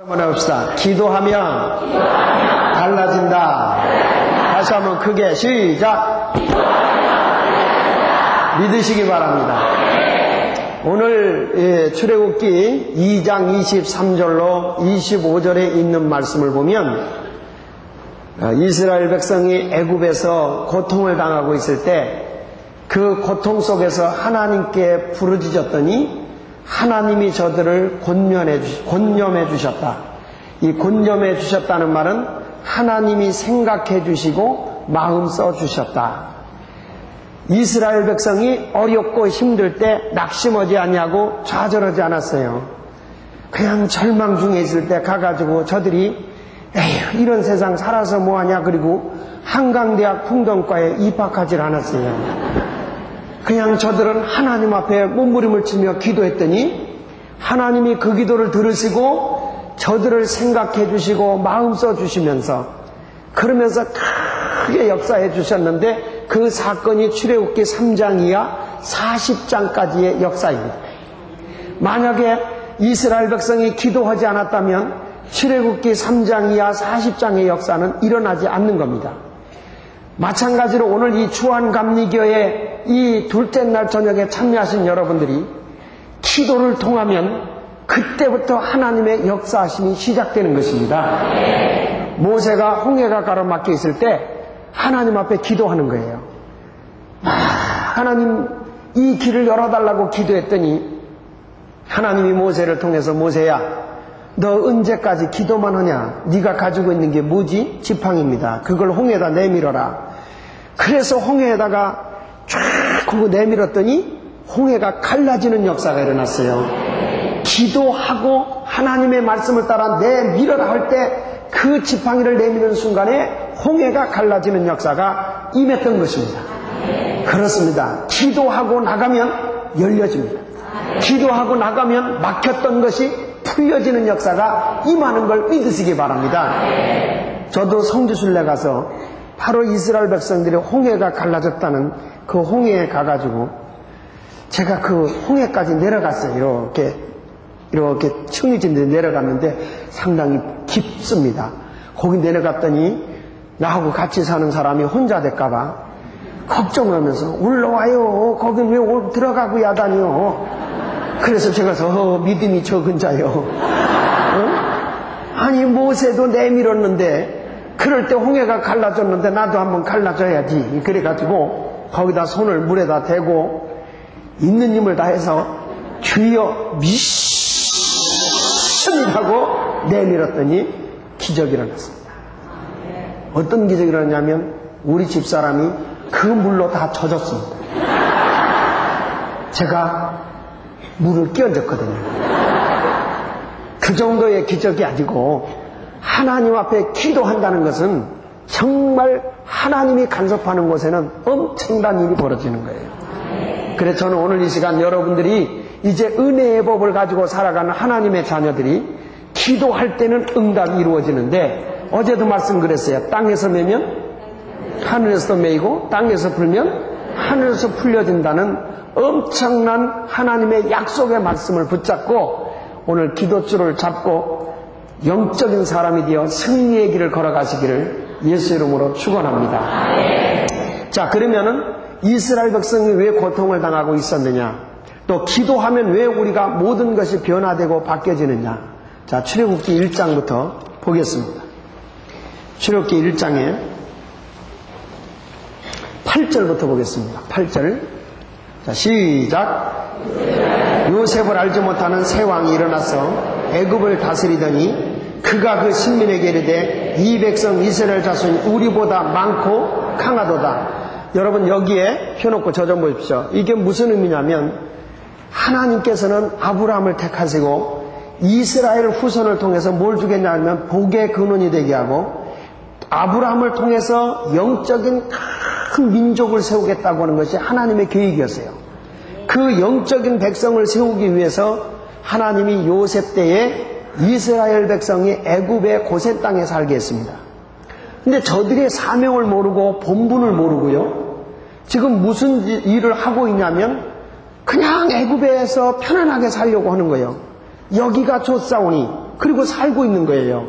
한번 해봅시다. 기도하면 달라진다. 다시 한번 크게 시작. 믿으시기 바랍니다. 오늘 출애굽기 2장 23절로 25절에 있는 말씀을 보면 이스라엘 백성이 애굽에서 고통을 당하고 있을 때 그 고통 속에서 하나님께 부르짖었더니 하나님이 저들을 권념해 주셨다. 이 권념해 주셨다는 말은 하나님이 생각해 주시고 마음 써 주셨다. 이스라엘 백성이 어렵고 힘들 때 낙심하지 아니하고 좌절하지 않았어요. 그냥 절망 중에 있을 때 가가지고 저들이 에휴 이런 세상 살아서 뭐하냐 그리고 한강대학 풍덩과에 입학하지 않았어요. 그냥 저들은 하나님 앞에 몸부림을 치며 기도했더니 하나님이 그 기도를 들으시고 저들을 생각해 주시고 마음 써 주시면서 그러면서 크게 역사해 주셨는데 그 사건이 출애굽기 3장 이하 40장까지의 역사입니다. 만약에 이스라엘 백성이 기도하지 않았다면 출애굽기 3장 이하 40장의 역사는 일어나지 않는 겁니다. 마찬가지로 오늘 이 주한감리교회 이 둘째 날 저녁에 참여하신 여러분들이 기도를 통하면 그때부터 하나님의 역사하심이 시작되는 것입니다. 모세가 홍해가 가로막혀 있을 때 하나님 앞에 기도하는 거예요. 하나님 이 길을 열어달라고 기도했더니 하나님이 모세를 통해서 모세야 너 언제까지 기도만 하냐? 네가 가지고 있는 게 뭐지? 지팡이입니다. 그걸 홍해에다 내밀어라. 그래서 홍해에다가 쫙 그거 내밀었더니 홍해가 갈라지는 역사가 일어났어요. 기도하고 하나님의 말씀을 따라 내밀어라 할 때 그 지팡이를 내미는 순간에 홍해가 갈라지는 역사가 임했던 것입니다. 그렇습니다. 기도하고 나가면 열려집니다. 기도하고 나가면 막혔던 것이 풀려지는 역사가 임하는 걸 믿으시기 바랍니다. 저도 성지순례 가서 바로 이스라엘 백성들이 홍해가 갈라졌다는 그 홍해에 가가지고 제가 그 홍해까지 내려갔어요. 이렇게 층이진데 내려갔는데 상당히 깊습니다. 거기 내려갔더니 나하고 같이 사는 사람이 혼자 될까봐 걱정하면서 올라와요. 거긴 왜 들어가고 야단이요. 그래서 제가 믿음이 적은 자요. 아니 모세도 내밀었는데 그럴 때 홍해가 갈라졌는데 나도 한번 갈라져야지. 그래가지고 거기다 손을 물에다 대고 있는 힘을 다해서 주여 미션이라고 내밀었더니 기적이 일어났습니다. 어떤 기적이 일어났냐면 우리 집사람이 그 물로 다 젖었습니다. 제가 물을 끼얹었거든요. 그 정도의 기적이 아니고 하나님 앞에 기도한다는 것은 정말 하나님이 간섭하는 곳에는 엄청난 일이 벌어지는 거예요. 그래서 저는 오늘 이 시간 여러분들이 이제 은혜의 법을 가지고 살아가는 하나님의 자녀들이 기도할 때는 응답이 이루어지는데 어제도 말씀드렸어요. 땅에서 매면 하늘에서 매이고 땅에서 풀면 하늘에서 풀려진다는 엄청난 하나님의 약속의 말씀을 붙잡고 오늘 기도줄을 잡고 영적인 사람이 되어 승리의 길을 걸어가시기를 예수 이름으로 축원합니다. 자, 그러면은 이스라엘 백성이 왜 고통을 당하고 있었느냐? 또 기도하면 왜 우리가 모든 것이 변화되고 바뀌어지느냐? 자, 출애굽기 1장부터 보겠습니다. 출애굽기 1장에 8절부터 보겠습니다. 8절. 자, 시작. 요셉을 알지 못하는 새 왕이 일어나서 애굽을 다스리더니 그가 그 신민에게 이르되 이 백성 이스라엘 자손이 우리보다 많고 강하도다. 여러분 여기에 펴놓고 저 좀 보십시오. 이게 무슨 의미냐면 하나님께서는 아브라함을 택하시고 이스라엘 후손을 통해서 뭘 주겠냐면 복의 근원이 되게 하고 아브라함을 통해서 영적인 큰 민족을 세우겠다고 하는 것이 하나님의 계획이었어요. 그 영적인 백성을 세우기 위해서 하나님이 요셉 때에 이스라엘 백성이 애굽의 고센 땅에 살게 했습니다. 근데 저들의 사명을 모르고 본분을 모르고요. 지금 무슨 일을 하고 있냐면 그냥 애굽에서 편안하게 살려고 하는 거예요. 여기가 좋사오니 그리고 살고 있는 거예요.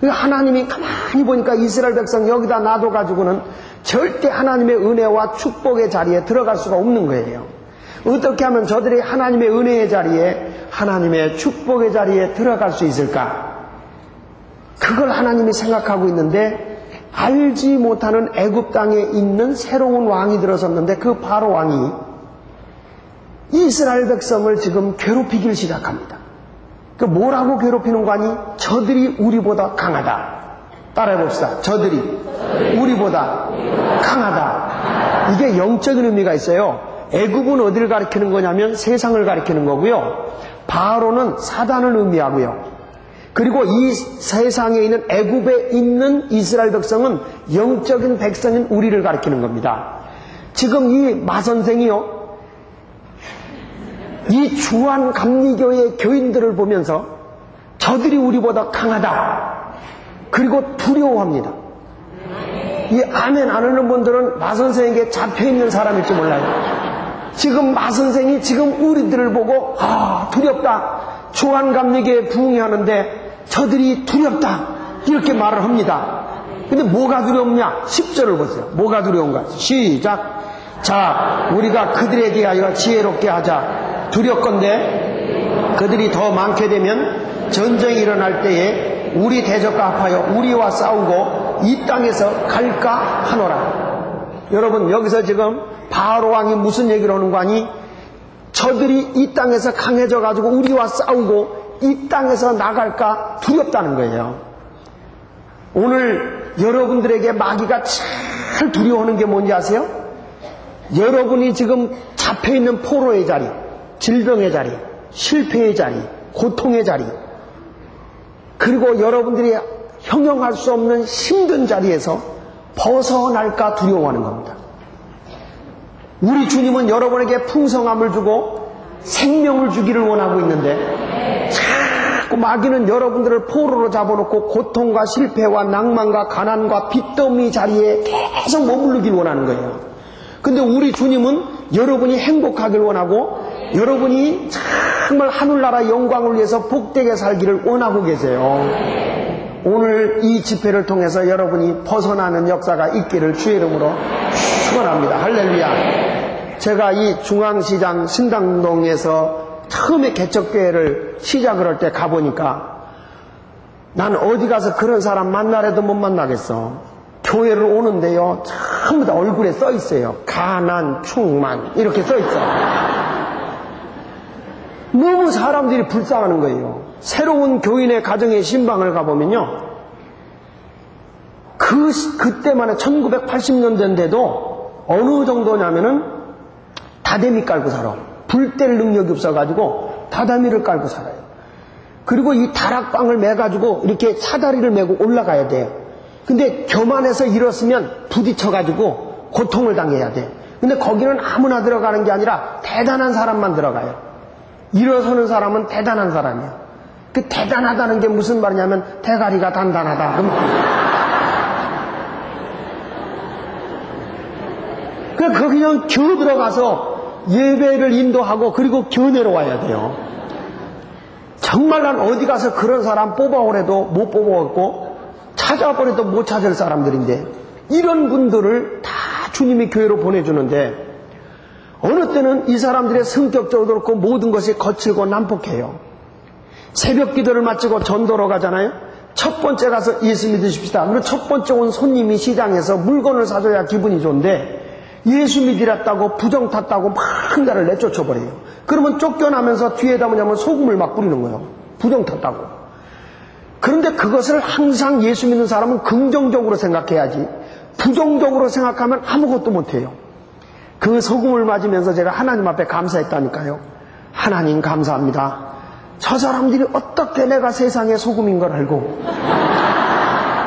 그러니까 하나님이 가만히 보니까 이스라엘 백성 여기다 놔둬가지고는 절대 하나님의 은혜와 축복의 자리에 들어갈 수가 없는 거예요. 어떻게 하면 저들이 하나님의 은혜의 자리에, 하나님의 축복의 자리에 들어갈 수 있을까? 그걸 하나님이 생각하고 있는데, 알지 못하는 애굽 땅에 있는 새로운 왕이 들어섰는데, 그 바로 왕이 이스라엘 백성을 지금 괴롭히기 시작합니다. 그 뭐라고 괴롭히는 거 아니? 저들이 우리보다 강하다. 따라해봅시다. 저들이 우리보다 강하다. 이게 영적인 의미가 있어요. 애굽은 어디를 가리키는 거냐면 세상을 가리키는 거고요. 바로는 사단을 의미하고요. 그리고 이 세상에 있는 애굽에 있는 이스라엘 백성은 영적인 백성인 우리를 가리키는 겁니다. 지금 이 마선생이요, 이 주한감리교의 교인들을 보면서 저들이 우리보다 강하다. 그리고 두려워합니다. 이 아멘 안 하는 분들은 마선생에게 잡혀있는 사람일지 몰라요. 지금 마선생이 지금 우리들을 보고 두렵다. 주한감리교에 부응하는데 저들이 두렵다. 이렇게 말을 합니다. 근데 뭐가 두렵냐? 10절을 보세요. 뭐가 두려운가? 시작. 자, 우리가 그들에 대하여 지혜롭게 하자. 두렵건대 그들이 더 많게 되면 전쟁이 일어날 때에 우리 대적과 합하여 우리와 싸우고 이 땅에서 갈까 하노라. 여러분, 여기서 지금 바로 왕이 무슨 얘기를 하는 거 아니? 저들이 이 땅에서 강해져 가지고 우리와 싸우고 이 땅에서 나갈까 두렵다는 거예요. 오늘 여러분들에게 마귀가 제일 두려워하는 게 뭔지 아세요? 여러분이 지금 잡혀있는 포로의 자리, 질병의 자리, 실패의 자리, 고통의 자리, 그리고 여러분들이 형용할 수 없는 힘든 자리에서 벗어날까 두려워하는 겁니다. 우리 주님은 여러분에게 풍성함을 주고 생명을 주기를 원하고 있는데 자꾸 마귀는 여러분들을 포로로 잡아놓고 고통과 실패와 낭만과 가난과 빚더미 자리에 계속 머무르길 원하는 거예요. 근데 우리 주님은 여러분이 행복하길 원하고 여러분이 정말 하늘나라 영광을 위해서 복되게 살기를 원하고 계세요. 오늘 이 집회를 통해서 여러분이 벗어나는 역사가 있기를 주의 이름으로 축원합니다. 할렐루야. 제가 이 중앙시장 신당동에서 처음에 개척교회를 시작을 할 때 가보니까 난 어디 가서 그런 사람 만나래도 못 만나겠어. 교회를 오는데요, 전부 다 얼굴에 써 있어요. 가난, 충만 이렇게 써 있어요. 너무 사람들이 불쌍하는 거예요. 새로운 교인의 가정의 신방을 가보면요, 그때만 해 1980년대인데도 어느 정도냐면은 다다미 깔고 살아. 불 뗄 능력이 없어가지고 다다미를 깔고 살아요. 그리고 이 다락방을 매가지고 이렇게 사다리를 메고 올라가야 돼요. 근데 교만해서 일었으면 부딪혀가지고 고통을 당해야 돼. 근데 거기는 아무나 들어가는 게 아니라 대단한 사람만 들어가요. 일어서는 사람은 대단한 사람이야. 그 대단하다는 게 무슨 말이냐면 대가리가 단단하다. 그럼 그냥 겨 들어가서 예배를 인도하고 그리고 겨 내려와야 돼요. 정말 난 어디 가서 그런 사람 뽑아오래도 못 뽑아왔고 찾아보래도 못 찾을 사람들인데 이런 분들을 다 주님이 교회로 보내주는데 어느 때는 이 사람들의 성격적으로 그렇고 모든 것이 거칠고 난폭해요. 새벽 기도를 마치고 전도로 가잖아요. 첫 번째 가서 예수 믿으십시다. 그리고 첫 번째 온 손님이 시장에서 물건을 사줘야 기분이 좋은데 예수 믿으랬다고 부정 탔다고 막 나를 내쫓아버려요. 그러면 쫓겨나면서 뒤에다 뭐냐면 소금을 막 뿌리는 거예요. 부정 탔다고. 그런데 그것을 항상 예수 믿는 사람은 긍정적으로 생각해야지 부정적으로 생각하면 아무것도 못해요. 그 소금을 맞으면서 제가 하나님 앞에 감사했다니까요. 하나님 감사합니다. 저 사람들이 어떻게 내가 세상의 소금인 걸 알고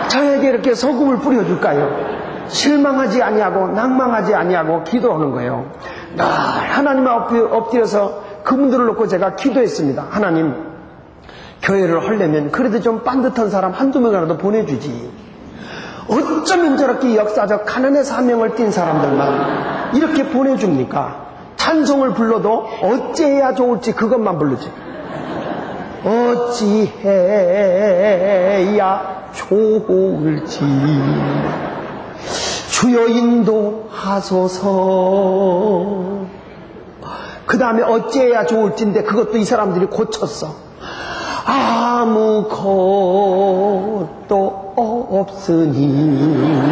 저에게 이렇게 소금을 뿌려줄까요? 실망하지 아니하고 낭망하지 아니하고 기도하는 거예요. 늘 하나님 앞에 엎드려서 그분들을 놓고 제가 기도했습니다. 하나님, 교회를 하려면 그래도 좀 반듯한 사람 한두 명이라도 보내주지. 어쩌면 저렇게 역사적 가난의 사명을 띈 사람들만 이렇게 보내줍니까? 찬송을 불러도 어찌해야 좋을지 그것만 부르지. 어찌해야 좋을지 주여 인도하소서. 그 다음에 어찌해야 좋을지인데 그것도 이 사람들이 고쳤어. 아무것도 없으니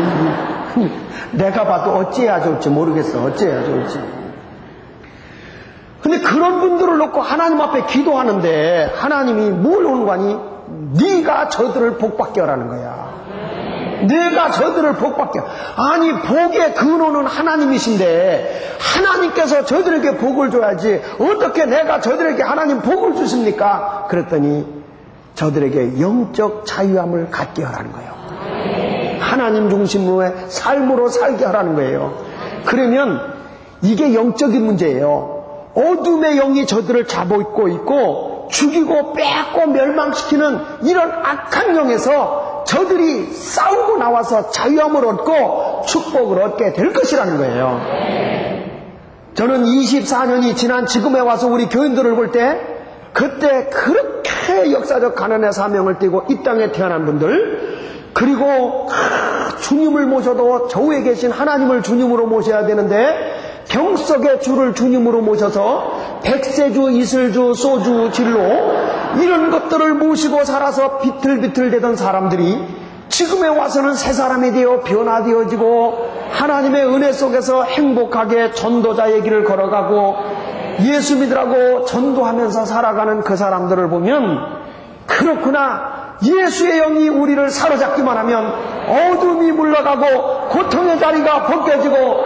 내가 봐도 어찌해야 좋을지 모르겠어. 어찌해야 좋을지. 근데 그런 분들을 놓고 하나님 앞에 기도하는데 하나님이 뭘 오는 거니? 네가 저들을 복받게 하라는 거야. 내가 저들을 복받게. 아니 복의 근원은 하나님이신데 하나님께서 저들에게 복을 줘야지 어떻게 내가 저들에게 하나님 복을 주십니까? 그랬더니 저들에게 영적 자유함을 갖게 하라는 거예요. 하나님 중심의 삶으로 살게 하라는 거예요. 그러면 이게 영적인 문제예요. 어둠의 영이 저들을 잡고 있고 죽이고 뺏고 멸망시키는 이런 악한 영에서 저들이 싸우고 나와서 자유함을 얻고 축복을 얻게 될 것이라는 거예요. 저는 24년이 지난 지금에 와서 우리 교인들을 볼 때 그때 그렇게 역사적 가난의 사명을 띠고 이 땅에 태어난 분들, 그리고 주님을 모셔도 저위에 계신 하나님을 주님으로 모셔야 되는데 병석의 주를 주님으로 모셔서 백세주, 이슬주, 소주, 진로 이런 것들을 모시고 살아서 비틀비틀대던 사람들이 지금에 와서는 새 사람이 되어 변화되어지고 하나님의 은혜 속에서 행복하게 전도자의 길을 걸어가고 예수 믿으라고 전도하면서 살아가는 그 사람들을 보면 그렇구나, 예수의 영이 우리를 사로잡기만 하면 어둠이 물러가고 고통의 자리가 벗겨지고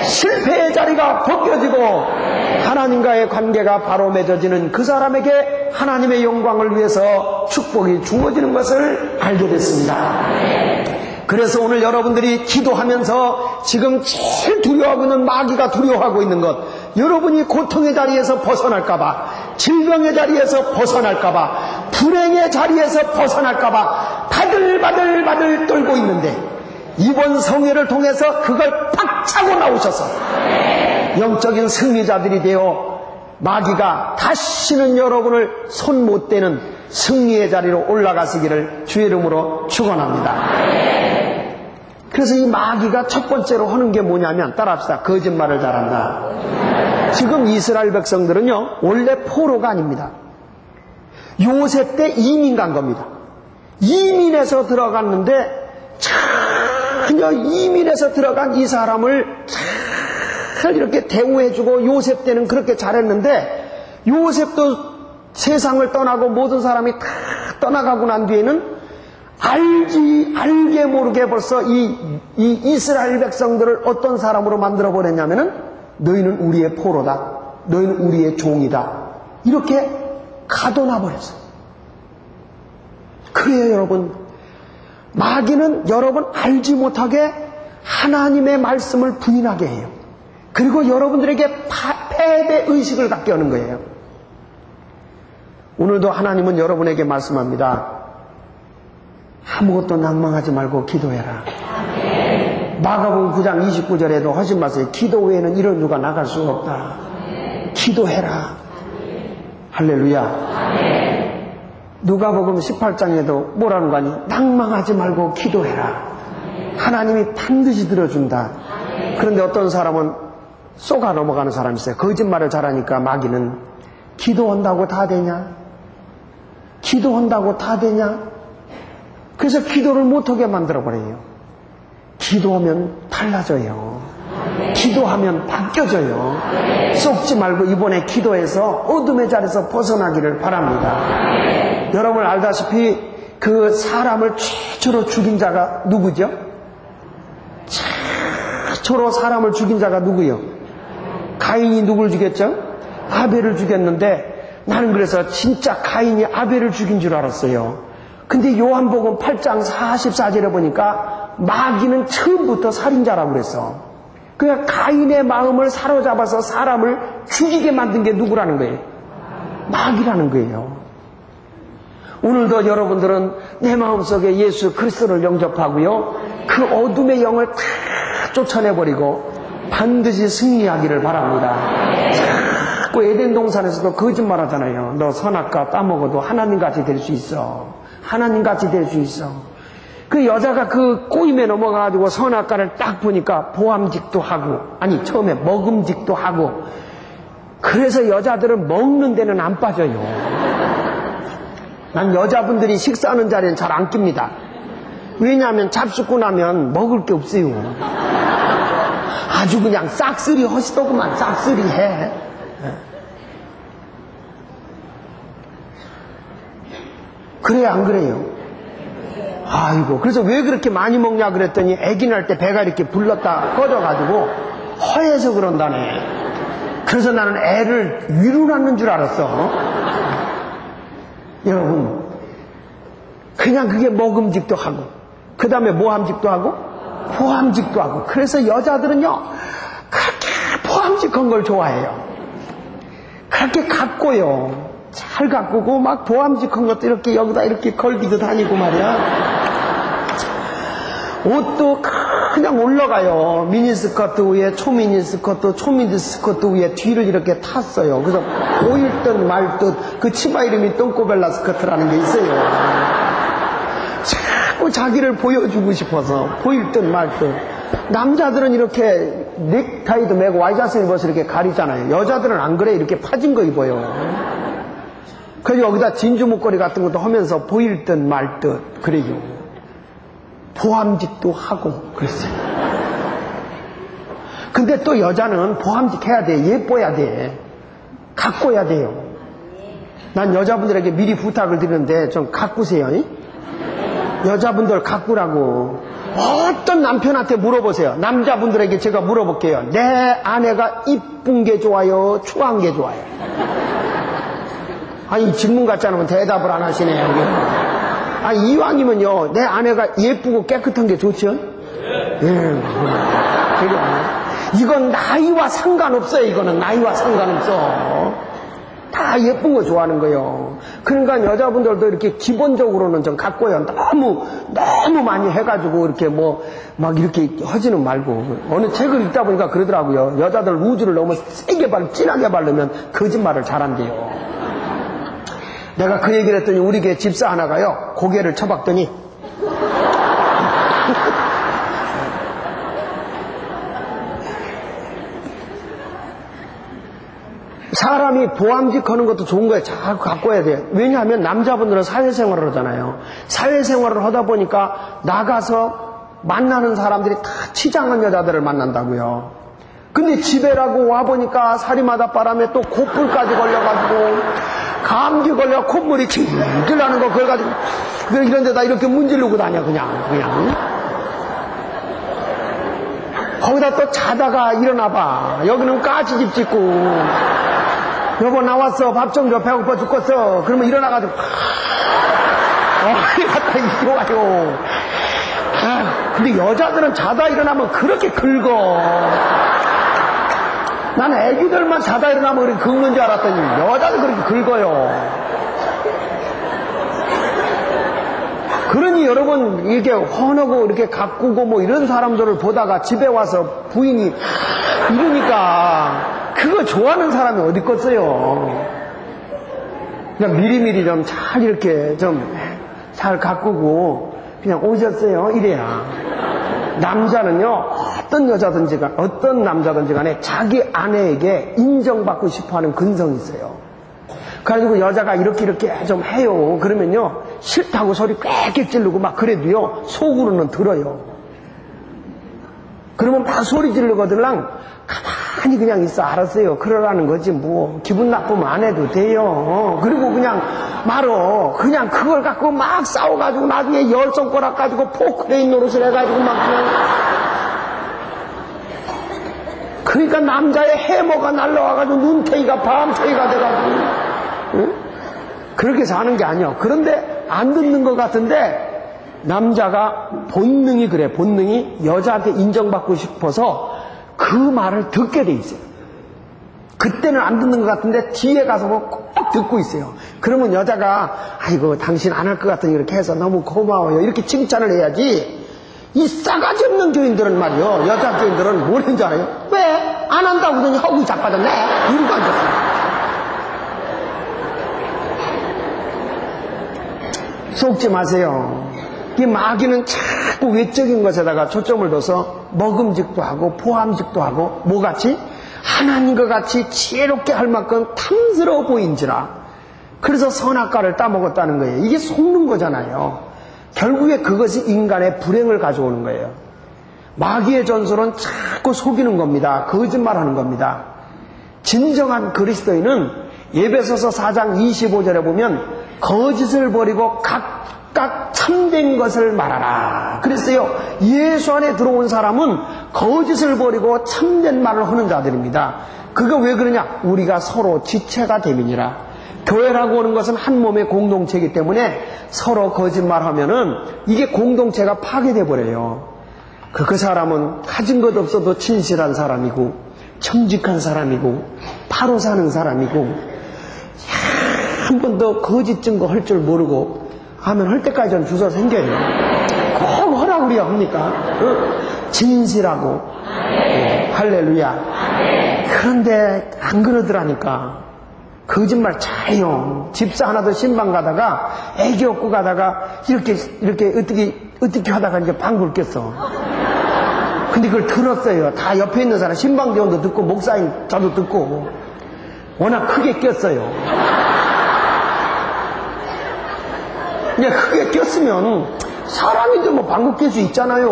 실패의 자리가 벗겨지고 하나님과의 관계가 바로 맺어지는 그 사람에게 하나님의 영광을 위해서 축복이 주어지는 것을 알게 됐습니다. 그래서 오늘 여러분들이 기도하면서 지금 제일 두려워하고 있는 마귀가 두려워하고 있는 것, 여러분이 고통의 자리에서 벗어날까봐, 질병의 자리에서 벗어날까봐, 불행의 자리에서 벗어날까봐 바들바들 떨고 있는데 이번 성회를 통해서 그걸 팍 차고 나오셔서 영적인 승리자들이 되어 마귀가 다시는 여러분을 손 못 대는 승리의 자리로 올라가시기를 주의 이름으로 축원합니다. 그래서 이 마귀가 첫 번째로 하는 게 뭐냐면, 따라합시다. 거짓말을 잘한다. 지금 이스라엘 백성들은요 원래 포로가 아닙니다. 요셉 때 이민 간 겁니다. 이민해서 들어갔는데 전혀 이민해서 들어간 이 사람을 잘 이렇게 대우해주고 요셉 때는 그렇게 잘했는데 요셉도 세상을 떠나고 모든 사람이 다 떠나가고 난 뒤에는 알게 모르게 벌써 이 이스라엘 백성들을 어떤 사람으로 만들어 버렸냐면은 너희는 우리의 포로다, 너희는 우리의 종이다, 이렇게 가둬놔 버렸어요. 그래요 여러분, 마귀는 여러분 알지 못하게 하나님의 말씀을 부인하게 해요. 그리고 여러분들에게 패배 의식을 갖게 하는 거예요. 오늘도 하나님은 여러분에게 말씀합니다. 아무것도 낭망하지 말고 기도해라. 마가복음 9장 29절에도 하신 말씀에 기도 외에는 이런 누가 나갈 수가 없다. 기도해라. 할렐루야. 누가복음 18장에도 뭐라는 거 아니? 낭망하지 말고 기도해라. 하나님이 반드시 들어준다. 그런데 어떤 사람은 쏘가 넘어가는 사람이 있어요. 거짓말을 잘하니까 마귀는 기도한다고 다 되냐? 기도한다고 다 되냐? 그래서 기도를 못하게 만들어버려요. 기도하면 달라져요. 기도하면 바뀌어져요. 속지 말고 이번에 기도해서 어둠의 자리에서 벗어나기를 바랍니다. 여러분 알다시피 그 사람을 최초로 죽인 자가 누구죠? 최초로 사람을 죽인 자가 누구요? 가인이 누굴 죽였죠? 아벨을 죽였는데 나는 그래서 진짜 가인이 아벨을 죽인 줄 알았어요. 근데 요한복음 8장 44절에 보니까 마귀는 처음부터 살인자라고 그랬어. 그러니까 가인의 마음을 사로잡아서 사람을 죽이게 만든 게 누구라는 거예요? 마귀라는 거예요. 오늘도 여러분들은 내 마음속에 예수 그리스도를 영접하고요, 그 어둠의 영을 다 쫓아내버리고 반드시 승리하기를 바랍니다. 자꾸 에덴 동산에서도 거짓말 하잖아요. 너 선악과 따먹어도 하나님같이 될 수 있어. 하나님같이 될 수 있어. 그 여자가 그 꼬임에 넘어가가지고 선악과를 딱 보니까 보암직도 하고, 아니 처음에 먹음직도 하고, 그래서 여자들은 먹는 데는 안 빠져요. 난 여자분들이 식사하는 자리는 잘 안 낍니다. 왜냐하면 잡숫고 나면 먹을 게 없어요. 아주 그냥 싹쓸이 허시더구만. 싹쓸이 해. 그래요 안 그래요? 아이고, 그래서 왜 그렇게 많이 먹냐 그랬더니 아기 날 때 배가 이렇게 불렀다 꺼져가지고 허해서 그런다네. 그래서 나는 애를 위로 낳는 줄 알았어. 여러분, 그냥 그게 먹음직도 하고, 그 다음에 모함직도 하고, 포함직도 하고. 그래서 여자들은요, 그렇게 포함직한 걸 좋아해요. 그렇게 갖고요. 잘 가꾸고 막 보암직한 것도 이렇게 여기다 이렇게 걸기도 다니고 말이야. 옷도 그냥 올라가요. 미니스커트 위에 초미니스커트, 초미니스커트 위에 뒤를 이렇게 탔어요. 그래서 보일 듯 말 듯 그 치마 이름이 똥꼬벨라 스커트라는 게 있어요. 자꾸 자기를 보여주고 싶어서 보일 듯 말 듯. 남자들은 이렇게 넥타이도 매고 와이셔츠 입어서 이렇게 가리잖아요. 여자들은 안 그래. 이렇게 파진 거 입어요. 그래서 여기다 진주 목걸이 같은 것도 하면서 보일 듯 말 듯 그래요. 보암직도 하고 그랬어요. 근데 또 여자는 보암직 해야 돼. 예뻐야 돼. 가꿔야 돼요. 난 여자분들에게 미리 부탁을 드리는데 좀 가꾸세요. 여자분들 가꾸라고. 어떤 남편한테 물어보세요. 남자분들에게 제가 물어볼게요. 내 아내가 이쁜 게 좋아요? 추한 게 좋아요? 아니 질문 같지 않으면 대답을 안 하시네요. 아니 이왕이면요 내 아내가 예쁘고 깨끗한 게 좋죠? 예. 이건 나이와 상관없어요. 이거는 나이와 상관없어. 다 예쁜 거 좋아하는 거예요. 그러니까 여자분들도 이렇게 기본적으로는 좀 갖고요. 너무 많이 해가지고 이렇게 막 이렇게 하지는 말고. 어느 책을 읽다 보니까 그러더라고요. 여자들 우주를 너무 세게 진하게 바르면 거짓말을 잘한대요. 내가 그 얘기를 했더니 우리 교회 집사 하나가요 고개를 쳐박더니 사람이 보암직 하는 것도 좋은 거예요. 잘 가꿔야 돼요. 왜냐하면 남자분들은 사회생활을 하잖아요. 사회생활을 하다 보니까 나가서 만나는 사람들이 다 치장한 여자들을 만난다고요. 근데 집에라고 와보니까 사리마다 바람에 또 곧불까지 걸려가지고 감기 걸려 콧물이 찔찔 나는 거 그걸 가지고 이런 데다 이렇게 문지르고 다녀 그냥 거기다 또 자다가 일어나봐. 여기는 까치집 짓고 여보 나왔어 밥 좀 줘 배고파 죽겠어. 그러면 일어나가지고 어디 갔다 이리 와요. 근데 여자들은 자다 일어나면 그렇게 긁어. 나는 애기들만 자다 일어나면 그렇게 긁는 줄 알았더니 여자도 그렇게 긁어요. 그러니 여러분 이렇게 헌하고 이렇게 가꾸고 이런 사람들을 보다가 집에 와서 부인이 이러니까 그거 좋아하는 사람이 어디 있겠어요. 그냥 미리미리 좀 잘 이렇게 좀 잘 가꾸고 그냥 오셨어요. 이래야. 남자는요 어떤 남자든지 간에 자기 아내에게 인정받고 싶어하는 근성이 있어요. 그래가지고 여자가 이렇게 좀 해요. 그러면요 싫다고 소리 꽥꽥 지르고 막 그래도요 속으로는 들어요. 그러면 막 소리 지르거들랑 가만히 그냥 있어. 알았어요. 그러라는 거지 기분 나쁘면 안 해도 돼요. 그리고 그냥 말어. 그냥 그걸 갖고 막 싸워가지고 나중에 열 손가락 가지고 포크레인 노릇을 해가지고 막 그냥. 그러니까 남자의 해머가 날라와가지고 눈탱이가 밤탱이가 돼가지고 응? 그렇게 사는 게 아니야. 그런데 안 듣는 것 같은데 남자가 본능이 그래. 본능이 여자한테 인정받고 싶어서 그 말을 듣게 돼 있어요. 그때는 안 듣는 것 같은데 뒤에 가서 꼭 듣고 있어요. 그러면 여자가 아이고 당신 안 할 것 같으니 이렇게 해서 너무 고마워요. 이렇게 칭찬을 해야지. 이 싸가지 없는 교인들은 말이요. 여자 교인들은 뭘 했는지 알아요? 왜? 안 한다고 그러더니 허구이 자빠졌네. 이러고 앉았어요. 속지 마세요. 이 마귀는 자꾸 외적인 것에다가 초점을 둬서 먹음직도 하고 포함직도 하고 뭐같이? 하나님과 같이 지혜롭게 할 만큼 탐스러워 보인지라. 그래서 선악과를 따먹었다는 거예요. 이게 속는 거잖아요. 결국에 그것이 인간의 불행을 가져오는 거예요. 마귀의 전술은 자꾸 속이는 겁니다. 거짓말하는 겁니다. 진정한 그리스도인은 에베소서 4장 25절에 보면 거짓을 버리고 각각 참된 것을 말하라 그랬어요. 예수 안에 들어온 사람은 거짓을 버리고 참된 말을 하는 자들입니다. 그거 왜 그러냐? 우리가 서로 지체가 됨이니라. 교회라고 하는 것은 한 몸의 공동체이기 때문에 서로 거짓말하면은 이게 공동체가 파괴돼 버려요. 그 사람은 가진 것 없어도 진실한 사람이고 정직한 사람이고 바로 사는 사람이고 한 번도 거짓 증거 할 줄 모르고 하면 할 때까지는 주저 생겨요. 꼭 하라고 그래야 합니까? 진실하고 할렐루야. 그런데 안 그러더라니까. 거짓말 잘해요. 집사 하나도 신방 가다가 애기 업고 가다가 이렇게 어떻게 하다가 이제 방구를 꼈어. 근데 그걸 들었어요. 다 옆에 있는 사람 신방대원도 듣고 목사님 저도 듣고 워낙 크게 꼈어요. 그냥 크게 꼈으면 사람인데 뭐 방구 낄 수 있잖아요.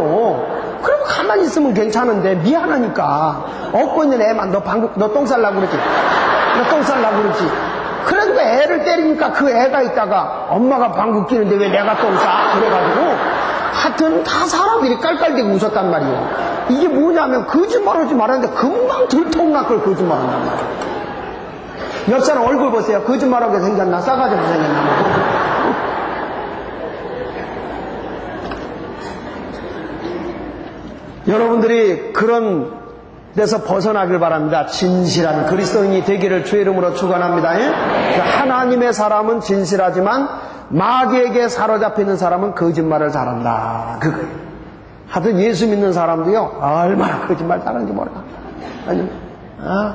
그럼 가만히 있으면 괜찮은데 미안하니까 업고 있는 애만 너 똥 살라고 그러지. 너 똥 살라고 그러지. 그래도 애를 때리니까 그 애가 있다가 엄마가 방구 끼는데 왜 내가 똥 싸? 그래가지고 하여튼 다 사람들이 깔깔대고 웃었단 말이에요. 이게 뭐냐면 거짓말하지 말았는데 금방 들통날 걸 거짓말한단 말이에요. 옆 사람 얼굴 보세요. 거짓말하게 생겼나 싸가지고 생겼나. 여러분들이 그런 데서 벗어나길 바랍니다. 진실한 그리스도인이 되기를 주의 이름으로 축원합니다. 하나님의 사람은 진실하지만 마귀에게 사로잡히는 사람은 거짓말을 잘한다. 그거예요. 하여튼 예수 믿는 사람도요 얼마나 거짓말 잘하는지 몰라. 아니,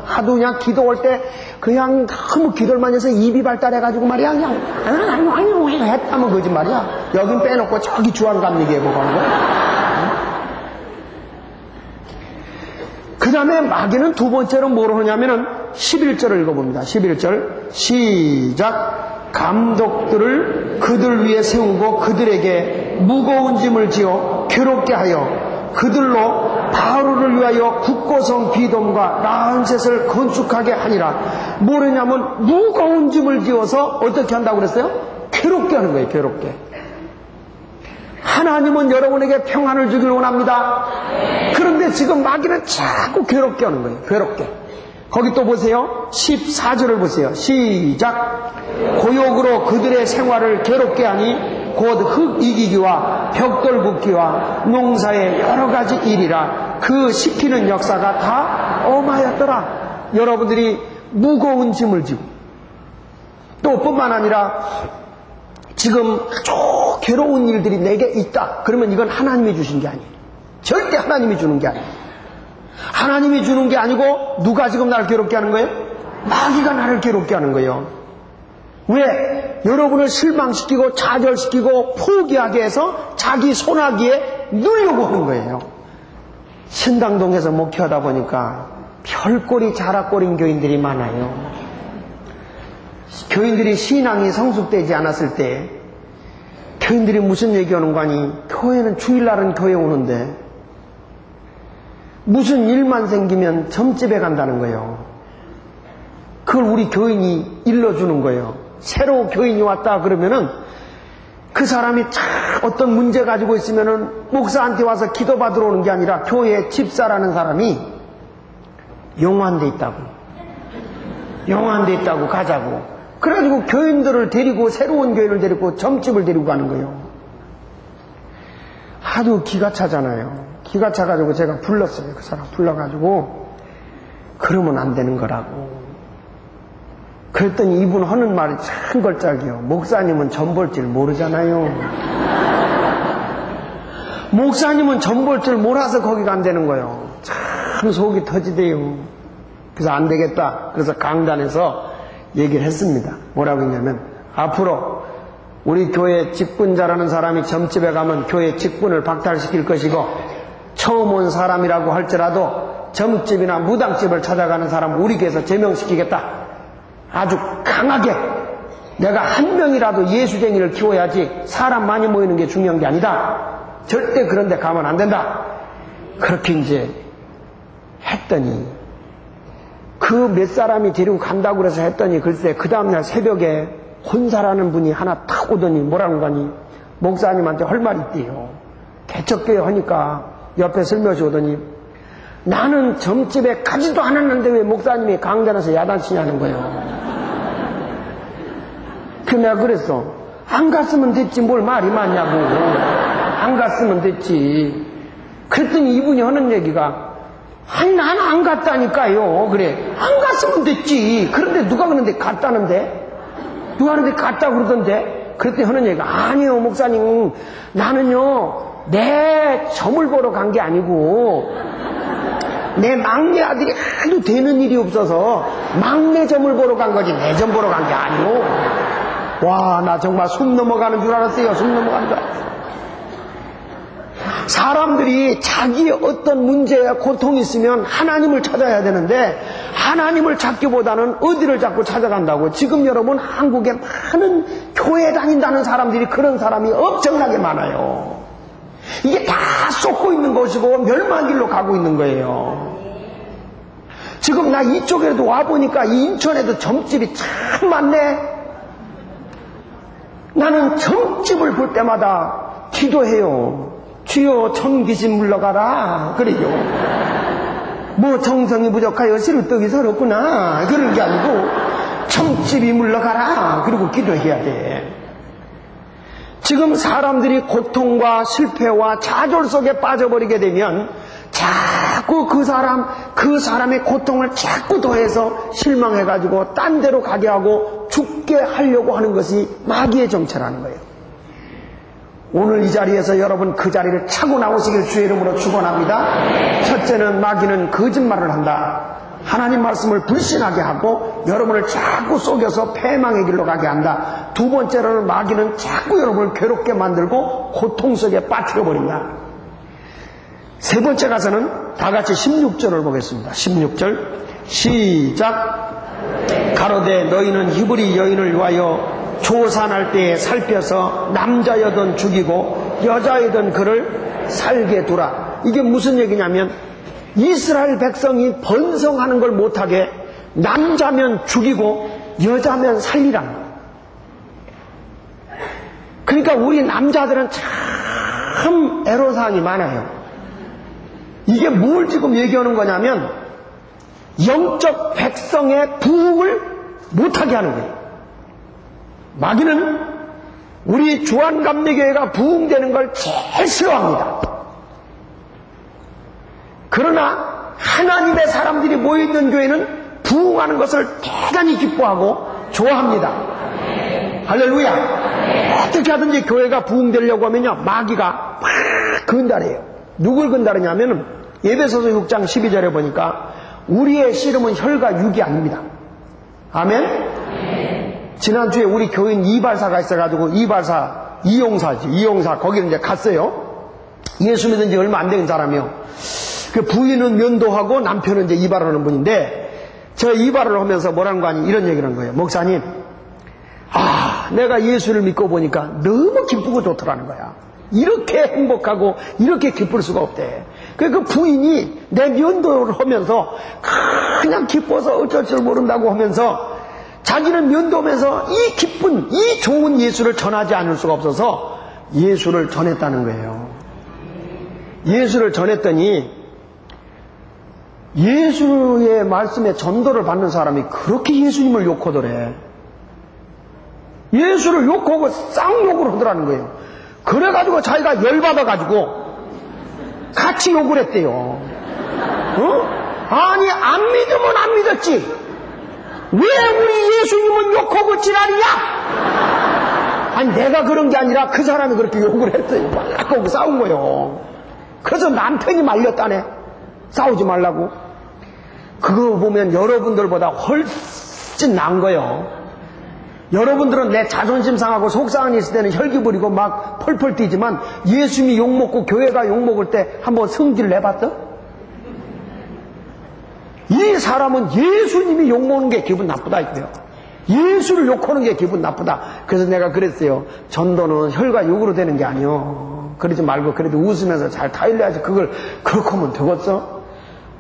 하도 그냥 기도할 때 그냥 너무 기도를 많이 해서 입이 발달해가지고 말이야 그냥 아니요 했다면 거짓말이야. 여긴 빼놓고 저기 주안감 얘기해보고 하는 거야. 그 다음에 마귀는 두 번째로 뭐로 하냐면은 11절을 읽어봅니다. 11절 시작. 감독들을 그들 위에 세우고 그들에게 무거운 짐을 지어 괴롭게 하여 그들로 바로를 위하여 국고성 비돔과 라한셋을 건축하게 하니라. 뭐냐면 무거운 짐을 지어서 어떻게 한다고 그랬어요? 괴롭게 하는 거예요. 괴롭게. 하나님은 여러분에게 평안을 주길 원합니다. 그런데 지금 마귀는 자꾸 괴롭게 하는 거예요. 괴롭게. 거기 또 보세요. 14절을 보세요. 시작. 고욕으로 그들의 생활을 괴롭게 하니 곧 흙 이기기와 벽돌 붓기와 농사의 여러 가지 일이라. 그 시키는 역사가 다 엄하였더라. 여러분들이 무거운 짐을 지고 또 뿐만 아니라 지금 아주 괴로운 일들이 내게 있다. 그러면 이건 하나님이 주신 게 아니에요. 절대 하나님이 주는 게 아니에요. 하나님이 주는 게 아니고 누가 지금 나를 괴롭게 하는 거예요? 마귀가 나를 괴롭게 하는 거예요. 왜? 여러분을 실망시키고 좌절시키고 포기하게 해서 자기 손아귀에 누려고 하는 거예요. 신당동에서 목회하다 보니까 별꼴이 자락꼴인 교인들이 많아요. 교인들이 신앙이 성숙되지 않았을 때 교인들이 무슨 얘기하는 거 아니? 교회는 주일날은 교회 오는데 무슨 일만 생기면 점집에 간다는 거예요. 그걸 우리 교인이 일러주는 거예요. 새로 교인이 왔다 그러면은 그 사람이 어떤 문제 가지고 있으면은 목사한테 와서 기도받으러 오는 게 아니라 교회 집사라는 사람이 용환돼 있다고 가자고. 그래가지고 교인들을 데리고 새로운 교인을 데리고 점집을 데리고 가는 거예요. 하도 기가 차잖아요. 기가 차가지고 제가 불렀어요. 그 사람 불러가지고 그러면 안 되는 거라고. 그랬더니 이분 하는 말이 참 걸작이요. 목사님은 점 볼 줄 모르잖아요. 목사님은 점 볼 줄 몰라서 거기 간다는 거예요. 참 속이 터지대요. 그래서 안 되겠다. 그래서 강단에서 얘기를 했습니다. 뭐라고 했냐면 앞으로 우리 교회 직분자라는 사람이 점집에 가면 교회 직분을 박탈시킬 것이고, 처음 온 사람이라고 할지라도 점집이나 무당집을 찾아가는 사람 우리 교회에서 제명시키겠다. 아주 강하게. 내가 한 명이라도 예수쟁이를 키워야지 사람 많이 모이는 게 중요한 게 아니다. 절대 그런 데 가면 안 된다. 그렇게 이제 했더니, 그 몇 사람이 데리고 간다고 그래서 했더니, 글쎄 그 다음날 새벽에 혼사라는 분이 하나 탁 오더니 뭐라는 거니, 목사님한테 할 말이 있대요. 개척교회 하니까 옆에 슬며시 오더니, 나는 점집에 가지도 않았는데 왜 목사님이 강단에서 야단치냐는 거예요. 그 내가 그랬어. 안 갔으면 됐지 뭘 말이 많냐고. 안 갔으면 됐지. 그랬더니 이분이 하는 얘기가, 아니 나는 안 갔다니까요. 그래, 안 갔으면 됐지. 그런데 누가 그런데 갔다는데? 누가 그런데 갔다고 그러던데? 그랬더니 하는 얘기가, 아니요 목사님, 나는요 내 점을 보러 간 게 아니고 내 막내 아들이 하도 되는 일이 없어서 막내 점을 보러 간 거지 내 점 보러 간 게 아니오. 와, 나 정말 숨 넘어가는 줄 알았어요. 숨 넘어가는 줄 알았어요. 사람들이 자기의 어떤 문제야 고통이 있으면 하나님을 찾아야 되는데, 하나님을 찾기보다는 어디를 자꾸 찾아간다고. 지금 여러분 한국에 많은 교회 다닌다는 사람들이 그런 사람이 엄청나게 많아요. 이게 다 쏟고 있는 것이고 멸망길로 가고 있는 거예요. 지금 나 이쪽에도 와보니까 이 인천에도 점집이 참 많네. 나는 점집을 볼 때마다 기도해요. 주여 천귀신 물러가라. 그래요. 뭐 정성이 부족하여 시루떡이 서럽구나. 그런 게 아니고 점집이 물러가라. 그리고 기도해야 돼. 지금 사람들이 고통과 실패와 좌절 속에 빠져버리게 되면 자꾸 그 사람의 고통을 자꾸 더해서 실망해가지고 딴 데로 가게 하고 죽게 하려고 하는 것이 마귀의 정체라는 거예요. 오늘 이 자리에서 여러분 그 자리를 차고 나오시길 주의 이름으로 축원합니다. 첫째는 마귀는 거짓말을 한다. 하나님 말씀을 불신하게 하고 여러분을 자꾸 속여서 패망의 길로 가게 한다. 두 번째로는 마귀는 자꾸 여러분을 괴롭게 만들고 고통 속에 빠뜨려 버린다. 세 번째 가서는 다 같이 16절을 보겠습니다. 16절 시작. 가로되 너희는 히브리 여인을 위하여 조산할 때에 살펴서 남자여든 죽이고 여자여든 그를 살게 두라. 이게 무슨 얘기냐면 이스라엘 백성이 번성하는 걸 못하게 남자면 죽이고 여자면 살리라는 거예요. 그러니까 우리 남자들은 참 애로사항이 많아요. 이게 뭘 지금 얘기하는 거냐면 영적 백성의 부흥을 못하게 하는 거예요. 마귀는 우리 주한감리교회가 부흥되는 걸 제일 싫어합니다. 그러나 하나님의 사람들이 모여있는 교회는 부흥하는 것을 대단히 기뻐하고 좋아합니다. 할렐루야. 어떻게 하든지 교회가 부흥되려고 하면요 마귀가 막 건달해요. 누굴 건달하냐면 에베소서 6장 12절에 보니까 우리의 씨름은 혈과 육이 아닙니다. 아멘. 지난주에 우리 교인 이발사가 있어가지고 이용사 거기를 이제 갔어요. 예수 믿은 지 얼마 안 된 사람이요. 그 부인은 면도하고 남편은 이제 이발을 하는 분인데, 저 이발을 하면서 뭐라는 거 아니 이런 얘기를 한 거예요. 목사님, 내가 예수를 믿고 보니까 너무 기쁘고 좋더라는 거야. 이렇게 행복하고 이렇게 기쁠 수가 없대. 그 부인이 내 면도를 하면서 그냥 기뻐서 어쩔 줄 모른다고 하면서 자기는 면도하면서 이 기쁜 이 좋은 예수를 전하지 않을 수가 없어서 예수를 전했다는 거예요. 예수를 전했더니 예수의 말씀에 전도를 받는 사람이 그렇게 예수님을 욕하더래. 예수를 욕하고 쌍욕을 하더라는 거예요. 그래가지고 자기가 열받아가지고 같이 욕을 했대요. 아니 안 믿으면 안 믿었지 왜 우리 예수님은 욕하고 지랄이야? 아니 내가 그런 게 아니라 그 사람이 그렇게 욕을 했어요. 막 하고 싸운 거예요. 그래서 남편이 말렸다네. 싸우지 말라고. 그거 보면 여러분들보다 훨씬 나은 거예요. 여러분들은 내 자존심 상하고 속상한 일 있을 때는 혈기 부리고 막 펄펄 뛰지만 예수님이 욕먹고 교회가 욕먹을 때 한번 성질을 내봤어? 이 사람은 예수님이 욕먹는 게 기분 나쁘다 이거예요. 예수를 욕하는 게 기분 나쁘다. 그래서 내가 그랬어요. 전도는 혈과 욕으로 되는 게 아니요. 그러지 말고 그래도 웃으면서 잘 타일러야지. 그걸 그렇게 하면 되겠어?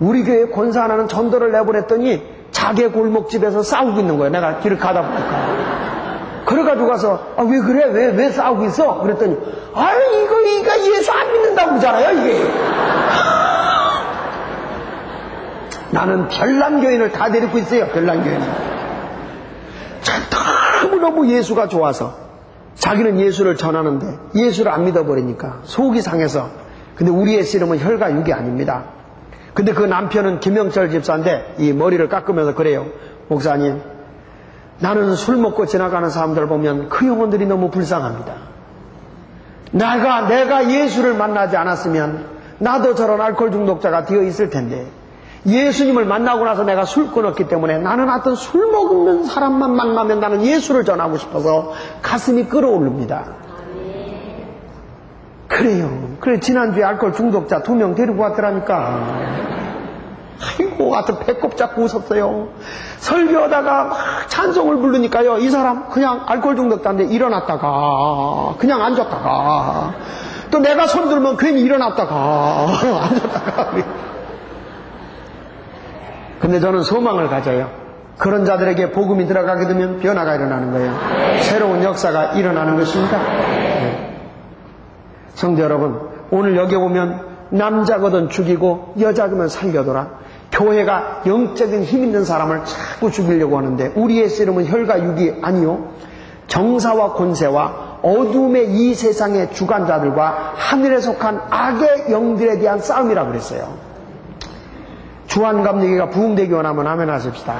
우리 교회 권사 하나는 전도를 내보냈더니 자기 골목집에서 싸우고 있는 거예요. 내가 길을 가다 보니까. 그래가지고 가서 왜 그래? 왜 싸우고 있어? 그랬더니 이거 예수 안 믿는다고 그러잖아요 이게. 나는 별난교인을 다 데리고 있어요. 별난교인을. 너무너무 예수가 좋아서 자기는 예수를 전하는데 예수를 안 믿어버리니까 속이 상해서. 근데 우리의 씨름은 혈과 육이 아닙니다. 근데 그 남편은 김영철 집사인데 이 머리를 깎으면서 그래요. 목사님, 나는 술 먹고 지나가는 사람들 보면 그 영혼들이 너무 불쌍합니다. 내가 예수를 만나지 않았으면 나도 저런 알코올 중독자가 되어 있을 텐데 예수님을 만나고 나서 내가 술 끊었기 때문에 나는 하여튼 술 먹는 사람만 만나면 나는 예수를 전하고 싶어서 가슴이 끓어오릅니다. 그래요. 그래 지난주에 알코올 중독자 2명 데리고 왔더라니까. 아이고 하여튼 배꼽 잡고 웃었어요. 설교하다가 막 찬송을 부르니까요, 이 사람 그냥 알코올 중독자인데 일어났다가 그냥 앉았다가 또 내가 손 들면 괜히 일어났다가 앉았다가. 근데 저는 소망을 가져요. 그런 자들에게 복음이 들어가게 되면 변화가 일어나는 거예요. 새로운 역사가 일어나는 것입니다. 성도 여러분, 오늘 여기 보면 남자거든 죽이고 여자거든 살려둬라. 교회가 영적인 힘 있는 사람을 자꾸 죽이려고 하는데 우리의 씨름은 혈과 육이 아니요, 정사와 권세와 어둠의 이 세상의 주관자들과 하늘에 속한 악의 영들에 대한 싸움이라고 그랬어요. 주한감리교가 부흥되기 원하면 아멘 하십시다.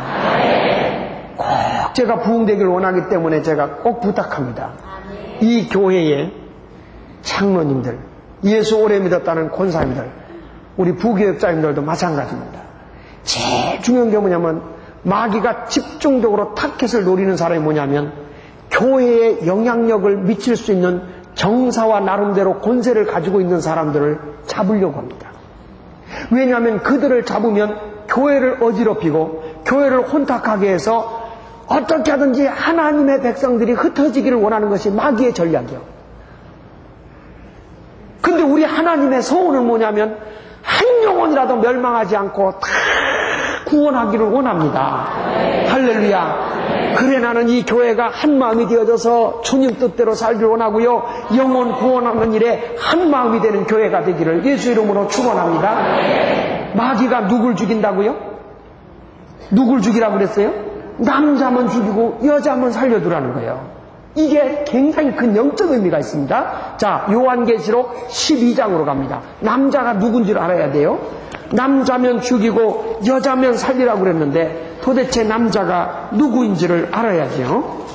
꼭 제가 부흥되기를 원하기 때문에 제가 꼭 부탁합니다. 이 교회의 장로님들, 예수 오래 믿었다는 권사님들, 우리 부교역자님들도 마찬가지입니다. 제일 중요한 게 뭐냐면 마귀가 집중적으로 타켓을 노리는 사람이 뭐냐면 교회에 영향력을 미칠 수 있는 정사와 나름대로 권세를 가지고 있는 사람들을 잡으려고 합니다. 왜냐하면 그들을 잡으면 교회를 어지럽히고 교회를 혼탁하게 해서 어떻게 하든지 하나님의 백성들이 흩어지기를 원하는 것이 마귀의 전략이요. 근데 우리 하나님의 소원은 뭐냐면 한 영혼이라도 멸망하지 않고 다 구원하기를 원합니다. 할렐루야. 그래 나는 이 교회가 한 마음이 되어져서 주님 뜻대로 살기를 원하고요, 영혼 구원하는 일에 한 마음이 되는 교회가 되기를 예수 이름으로 축원합니다. 마귀가 누굴 죽인다고요? 누굴 죽이라고 그랬어요? 남자만 죽이고 여자만 살려두라는 거예요. 이게 굉장히 큰 영적 의미가 있습니다. 자, 요한계시록 12장으로 갑니다. 남자가 누군지를 알아야 돼요. 남자면 죽이고 여자면 살리라고 그랬는데 도대체 남자가 누구인지를 알아야죠.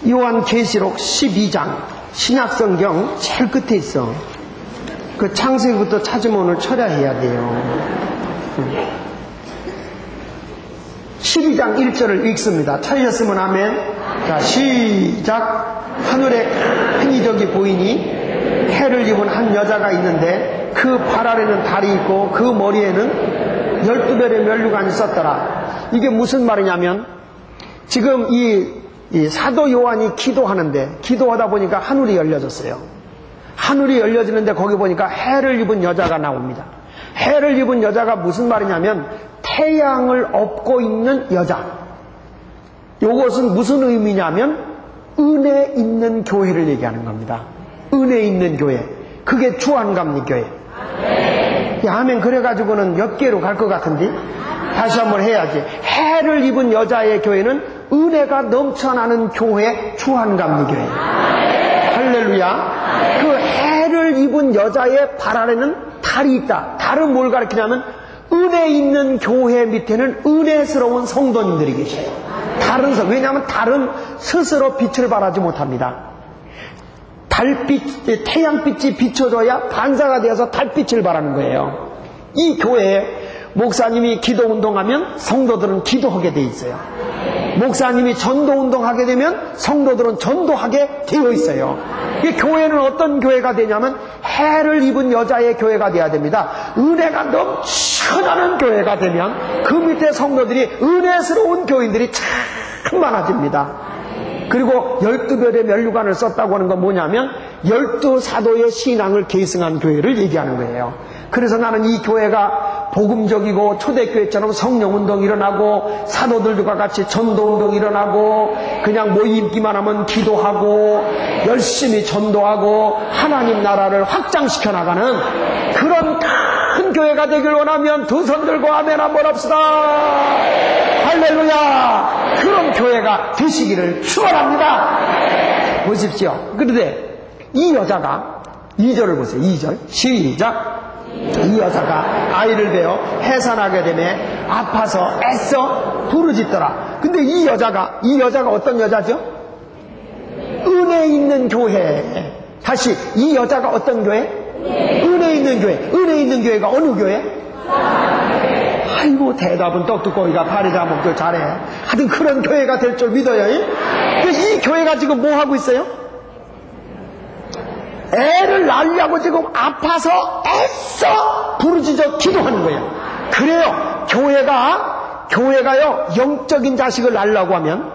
요한계시록 12장 신약성경 제일 끝에 있어. 그 창세기부터 찾으면 오늘 철야해야 돼요. 12장 1절을 읽습니다. 찾으셨으면 아멘. 자, 시작. 하늘에 큰 이적이 보이니 해를 입은 한 여자가 있는데 그 발 아래는 달이 있고 그 머리에는 12별의 면류관이 있었더라. 이게 무슨 말이냐면 지금 이 사도 요한이 기도하는데 기도하다 보니까 하늘이 열려졌어요. 하늘이 열려지는데 거기 보니까 해를 입은 여자가 나옵니다. 해를 입은 여자가 무슨 말이냐면 태양을 업고 있는 여자. 이것은 무슨 의미냐면 은혜 있는 교회를 얘기하는 겁니다. 은혜 있는 교회. 그게 주한감리교회. 아멘. 그래가지고는 몇 개로 갈 것 같은데 다시 한번 해야지. 해를 입은 여자의 교회는 은혜가 넘쳐나는 교회, 주한감리교회. 할렐루야. 그 해를 입은 여자의 발 아래는 달이 있다. 달은 뭘 가리키냐면 은혜 있는 교회 밑에는 은혜스러운 성도님들이 계셔요. 왜냐하면 달은 스스로 빛을 발하지 못합니다. 태양빛이 비춰져야 반사가 되어서 달빛을 발하는 거예요. 이 교회에 목사님이 기도 운동하면 성도들은 기도하게 돼 있어요. 목사님이 전도운동 하게 되면 성도들은 전도하게 되어 있어요. 이 교회는 어떤 교회가 되냐면 해를 입은 여자의 교회가 돼야 됩니다. 은혜가 넘쳐나는 교회가 되면 그 밑에 성도들이 은혜스러운 교인들이 참 많아집니다. 그리고 12별의 면류관을 썼다고 하는 건 뭐냐면 12사도의 신앙을 계승한 교회를 얘기하는 거예요. 그래서 나는 이 교회가 복음적이고 초대교회처럼 성령운동이 일어나고 사도들과 같이 전도운동이 일어나고 그냥 모이기만 하면 기도하고 열심히 전도하고 하나님 나라를 확장시켜 나가는 그런 큰 교회가 되길 원하면 두 손 들고 아멘 한번 합시다. 할렐루야. 그런 교회가 되시기를 축원합니다. 보십시오. 그런데 이 여자가 2절을 보세요. 2절 시작. 이 여자가 아이를 베어 해산하게 되매 아파서 애써 부르짖더라. 근데 이 여자가 어떤 여자죠? 은혜 있는 교회. 다시 이 여자가 어떤 교회? 은혜 있는 교회. 은혜 있는 교회가 어느 교회? 아이고 대답은 똑똑거리가 파리자 목도 잘해. 하여튼 그런 교회가 될 줄 믿어요. 이 교회가 지금 뭐 하고 있어요? 애를 낳으려고 지금 아파서 애써 부르짖어 기도하는 거예요. 그래요. 교회가요 영적인 자식을 낳으려고 하면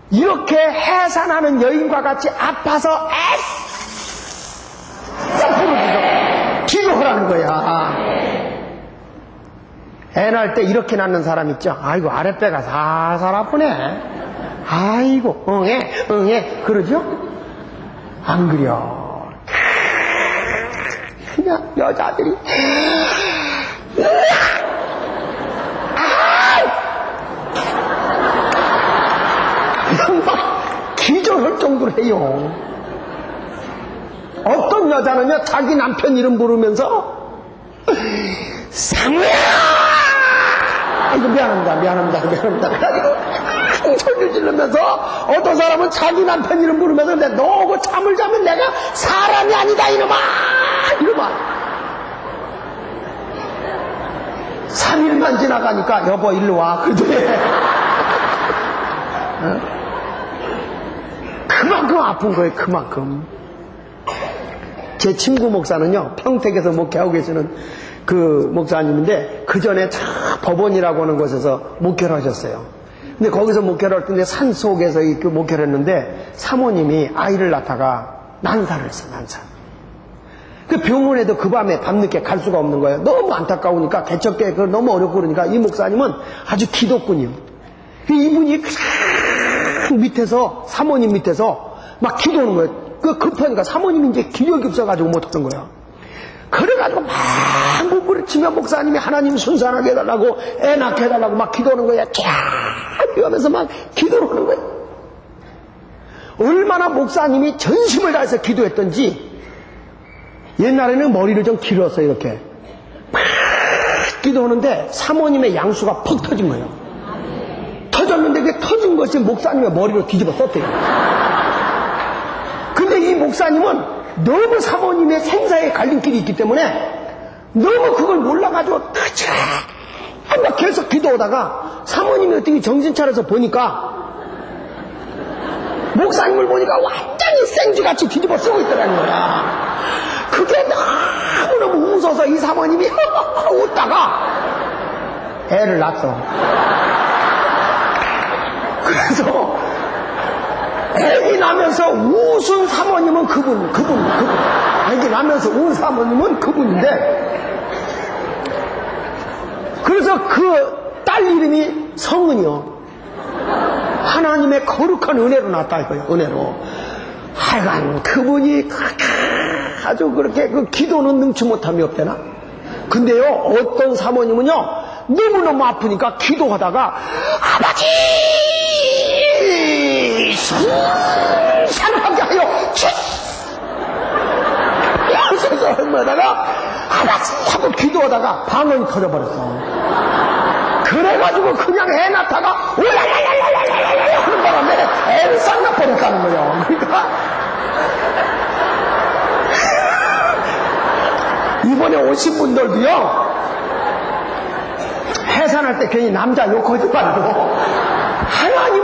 이렇게 해산하는 여인과 같이 아파서 애써 부르짖어 기도하라는 거야. 애 낳을 때 이렇게 낳는 사람 있죠. 아이고 아랫배가 살살 아프네. 아이고 응애 그러죠? 안 그려. 그냥 여자들이 그냥 막 기절할 정도로 해요. 어떤 여자는요 자기 남편 이름 부르면서 상우야 이거 미안합니다 그래가지고 큰 소리를 지르면서 어떤 사람은 자기 남편 이름 부르면서 너하고 잠을 자면 내가 사람이 아니다 이놈아 3일만 지나가니까 여보 일로 와 그래. 그만큼 아픈 거예요. 그만큼. 제 친구 목사는요 평택에서 목회하고 계시는 그 목사님인데 그 전에 법원이라고 하는 곳에서 목회를 하셨어요. 근데 거기서 목회를 할 텐데 산 속에서 그 목회를 했는데 사모님이 아이를 낳다가 난사를 했어요. 난사. 그 병원에도 그 밤에 밤늦게 갈 수가 없는 거예요. 너무 안타까우니까 개척계 너무 어렵고 그러니까 이 목사님은 아주 기도꾼이요. 이분이 밑에서 사모님 밑에서 막 기도하는 거예요. 그 급하니까 사모님이 이제 기력이 없어가지고 못하는 거예요. 그래가지고 막 몸부림치며 목사님이 하나님 순산하게 해달라고 애 낳게 해달라고 막 기도하는 거예요. 쫙 이러면서 막 기도를 하는 거예요. 얼마나 목사님이 전심을 다해서 기도했던지 옛날에는 머리를 좀 길었어요. 이렇게 막 기도하는데 사모님의 양수가 퍽 터진 거예요. 터졌는데 그 터진 것이 목사님의 머리로 뒤집어 썼대요. 근데 이 목사님은 너무 사모님의 생사의 갈림길이 있기 때문에 너무 그걸 몰라가지고 막 계속 기도하다가 사모님이 어떻게 정신 차려서 보니까 목사님을 보니까 완전히 생쥐같이 뒤집어 쓰고 있더라는 거야. 그게 너무너무 웃어서 이 사모님이 웃다가 애를 낳았어. 그래서 애기 나면서 웃은 사모님은 그분. 애기 나면서 운 사모님은 그분인데 그래서 그 딸 이름이 성은이요. 하나님의 거룩한 은혜로 낳았다 이거예요. 은혜로. 하여간 그분이 아주 그렇게 그 기도는 능치 못함이 없대나? 근데요 어떤 사모님은요 너무너무 아프니까 기도하다가 아버지 산하게 하여 그래서 얼마다가 아버지 하고 기도하다가 방언이 터져버렸어. 그래가지고 그냥 애 낳다가 올라라라라라라라 하는 바람에 애를 싹 낳아버렸다는 거예요. 그러니까 이번에 오신 분들도요 해산할 때 괜히 남자 욕하지 말고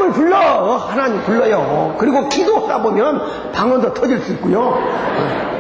하나님을 불러. 하나님 불러요. 그리고 기도하다 보면 방언도 터질 수 있고요.